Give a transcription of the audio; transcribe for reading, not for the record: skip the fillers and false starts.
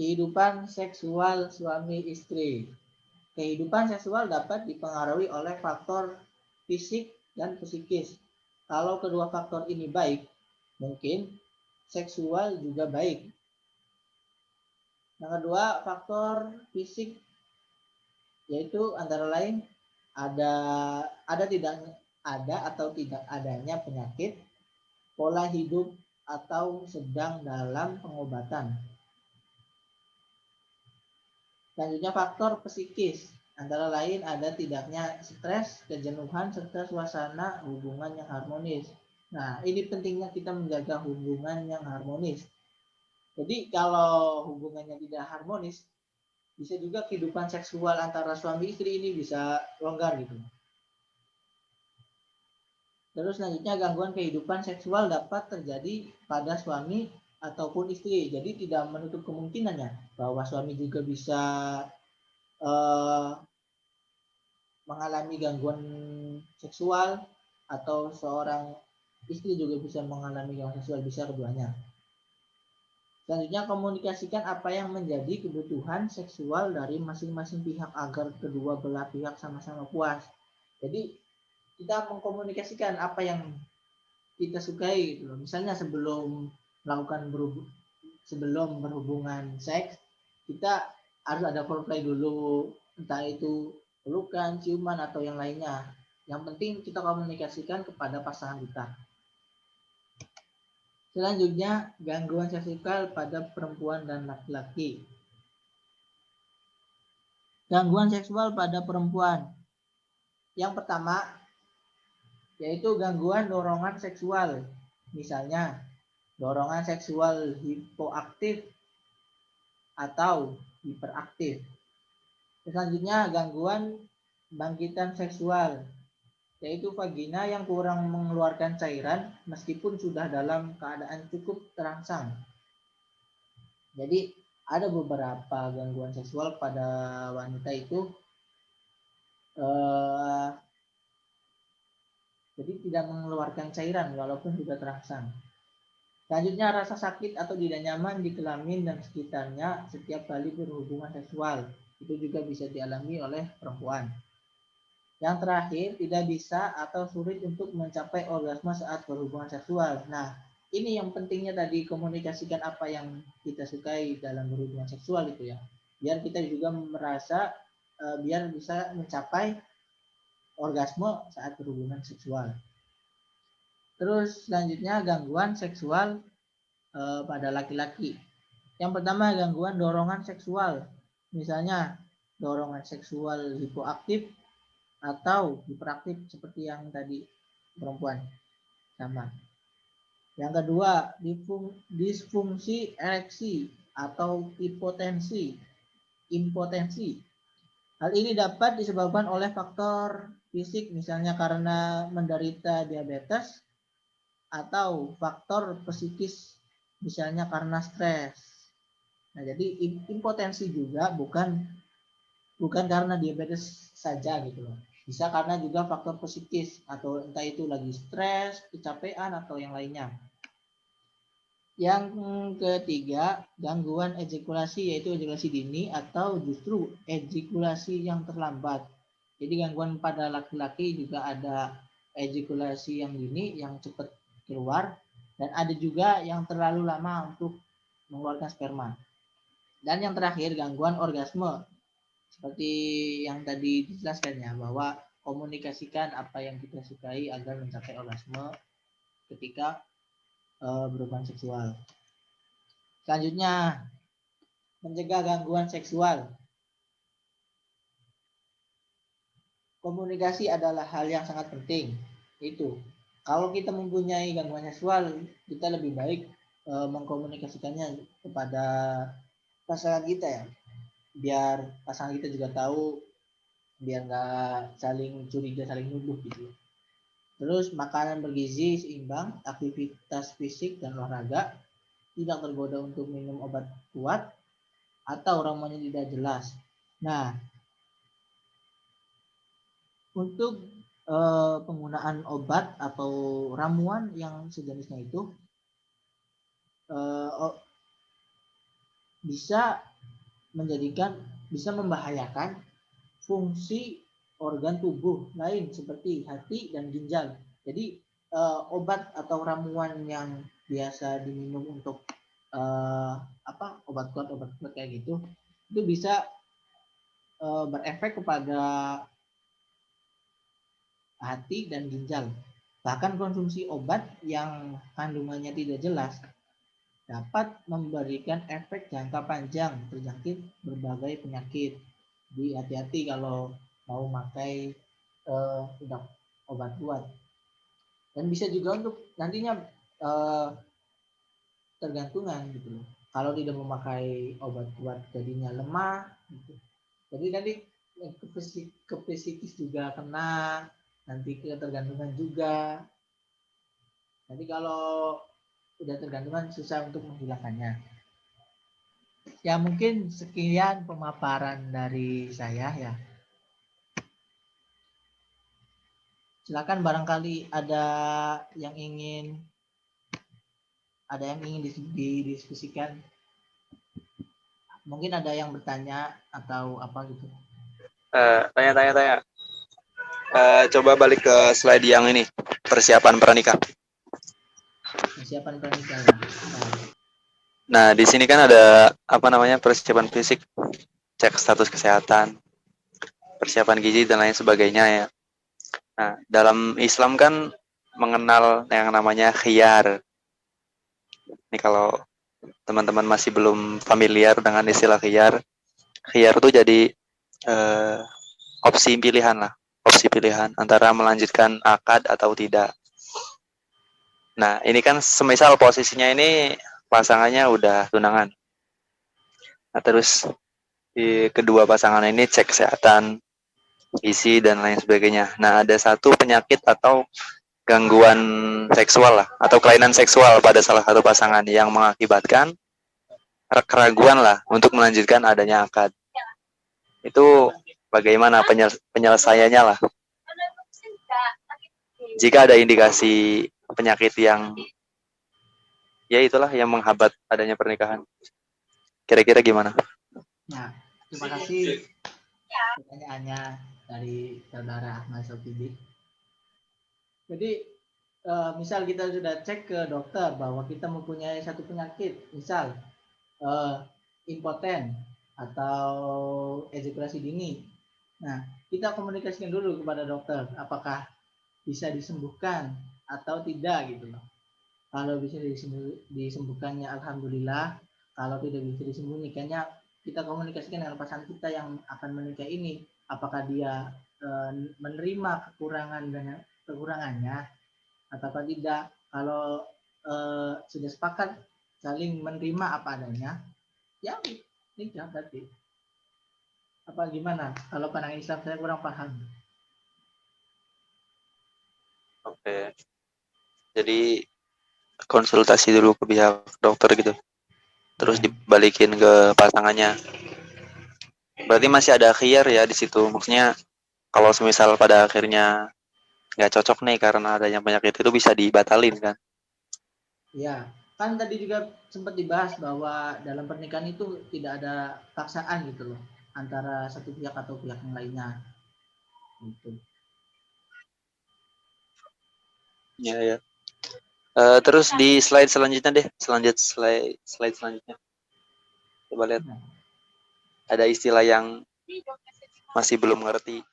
Kehidupan seksual suami istri. Kehidupan seksual dapat dipengaruhi oleh faktor fisik dan psikis. Kalau kedua faktor ini baik, mungkin seksual juga baik. Yang kedua, faktor fisik yaitu antara lain ada atau tidak adanya penyakit, pola hidup atau sedang dalam pengobatan. Selanjutnya faktor psikis, antara lain ada tidaknya stres, kejenuhan, serta suasana hubungan yang harmonis. Nah, ini pentingnya kita menjaga hubungan yang harmonis. Jadi kalau hubungannya tidak harmonis, bisa juga kehidupan seksual antara suami istri ini bisa longgar gitu. Terus selanjutnya gangguan kehidupan seksual dapat terjadi pada suami ataupun istri. Jadi tidak menutup kemungkinannya bahwa suami juga bisa mengalami gangguan seksual atau seorang istri juga bisa mengalami gangguan seksual, bisa keduanya. Selanjutnya, komunikasikan apa yang menjadi kebutuhan seksual dari masing-masing pihak agar kedua belah pihak sama-sama puas. Jadi kita mengkomunikasikan apa yang kita sukai gitu. Misalnya sebelum berhubungan seks, kita harus ada foreplay dulu, entah itu pelukan, ciuman atau yang lainnya. Yang penting kita komunikasikan kepada pasangan kita. Selanjutnya, gangguan seksual pada perempuan dan laki-laki. Gangguan seksual pada perempuan. Yang pertama, yaitu gangguan dorongan seksual. Misalnya, dorongan seksual hipoaktif atau hiperaktif. Selanjutnya, gangguan bangkitan seksual, yaitu vagina yang kurang mengeluarkan cairan meskipun sudah dalam keadaan cukup terangsang. Jadi ada beberapa gangguan seksual pada wanita itu jadi tidak mengeluarkan cairan walaupun sudah terangsang. Selanjutnya, rasa sakit atau tidak nyaman di kelamin dan sekitarnya setiap kali berhubungan seksual. Itu juga bisa dialami oleh perempuan. Yang terakhir, tidak bisa atau sulit untuk mencapai orgasme saat berhubungan seksual. Nah, ini yang pentingnya tadi, komunikasikan apa yang kita sukai dalam berhubungan seksual itu ya. Biar kita juga merasa, biar bisa mencapai orgasme saat berhubungan seksual. Terus selanjutnya gangguan seksual pada laki-laki. Yang pertama, gangguan dorongan seksual. Misalnya dorongan seksual hipoaktif atau hiperaktif seperti yang tadi perempuan sama. Yang kedua, disfungsi ereksi atau impotensi. Hal ini dapat disebabkan oleh faktor fisik, misalnya karena menderita diabetes, atau faktor psikis, misalnya karena stres. Nah, jadi impotensi juga bukan karena diabetes saja gitu loh. Bisa karena juga faktor psikis atau entah itu lagi stres, kecapean atau yang lainnya. Yang ketiga, gangguan ejakulasi, yaitu ejakulasi dini atau justru ejakulasi yang terlambat. Jadi gangguan pada laki-laki juga ada ejakulasi yang dini yang cepat keluar, dan ada juga yang terlalu lama untuk mengeluarkan sperma. Dan yang terakhir, gangguan orgasme, seperti yang tadi dijelaskan ya, bahwa komunikasikan apa yang kita sukai agar mencapai orgasme ketika berhubungan seksual. Selanjutnya, mencegah gangguan seksual. Komunikasi adalah hal yang sangat penting. Itu kalau kita mempunyai gangguan seksual, kita lebih baik mengkomunikasikannya kepada pasangan kita ya, biar pasangan kita juga tahu, biar nggak saling curiga, saling nuduh gitu. Terus makanan bergizi seimbang, aktivitas fisik dan olahraga, tidak tergoda untuk minum obat kuat atau ramuannya tidak jelas. Nah, untuk penggunaan obat atau ramuan yang sejenisnya itu bisa bisa membahayakan fungsi organ tubuh lain seperti hati dan ginjal. Jadi obat atau ramuan yang biasa diminum untuk obat kuat kayak gitu itu bisa berefek kepada hati dan ginjal. Bahkan konsumsi obat yang kandungannya tidak jelas dapat memberikan efek jangka panjang terjangkit berbagai penyakit. Jadi hati-hati kalau mau pakai obat kuat. Dan bisa juga untuk nantinya tergantungan gitu loh. Kalau tidak memakai obat kuat jadinya lemah gitu. Jadi nanti ke psikis juga kena, nanti ketergantungan juga. Nanti kalau udah tergantungan susah untuk menghilangkannya. Ya mungkin sekian pemaparan dari saya ya. Silakan barangkali ada yang ingin didiskusikan. Mungkin ada yang bertanya atau apa gitu. Tanya. Coba balik ke slide yang ini, persiapan pernikah. Persiapan pernikahan. Nah, di sini kan ada persiapan fisik, cek status kesehatan, persiapan gizi dan lain sebagainya ya. Nah, dalam Islam kan mengenal yang namanya khiyar. Ini kalau teman-teman masih belum familiar dengan istilah khiyar itu jadi opsi pilihan antara melanjutkan akad atau tidak. Nah, ini kan semisal posisinya ini pasangannya udah tunangan. Nah, terus di kedua pasangan ini cek kesehatan, isi dan lain sebagainya. Nah, ada satu penyakit atau gangguan seksual lah atau kelainan seksual pada salah satu pasangan yang mengakibatkan keraguan lah untuk melanjutkan adanya akad. Itu bagaimana penyelesaiannya lah? Jika ada indikasi penyakit yang ya itulah yang menghambat adanya pernikahan. Kira-kira gimana? Nah, terima kasih pertanyaannya dari saudara Ahmad Sofidik. Jadi misal kita sudah cek ke dokter bahwa kita mempunyai satu penyakit, misal impoten atau ejakulasi dini. Nah, kita komunikasikan dulu kepada dokter apakah bisa disembuhkan atau tidak gitu loh. Kalau bisa disembuhkannya alhamdulillah, kalau tidak bisa disembunyikannya kita komunikasikan dengan pasangan kita yang akan menikah ini, apakah dia menerima kekurangannya atau tidak. Kalau sudah sepakat saling menerima apa adanya, ya nikah berarti. Apa gimana? Kalau pandangan Islam saya kurang paham. Oke. Jadi konsultasi dulu ke pihak dokter gitu. Terus dibalikin ke pasangannya. Berarti masih ada khiyar ya di situ. Maksudnya kalau semisal pada akhirnya nggak cocok nih karena adanya penyakit itu bisa dibatalin kan? Ya, kan tadi juga sempat dibahas bahwa dalam pernikahan itu tidak ada paksaan gitu loh antara satu pihak atau pihak yang lainnya. Gitu. Ya. Terus di slide selanjutnya deh, slide selanjutnya. Coba lihat. Ada istilah yang masih belum ngerti.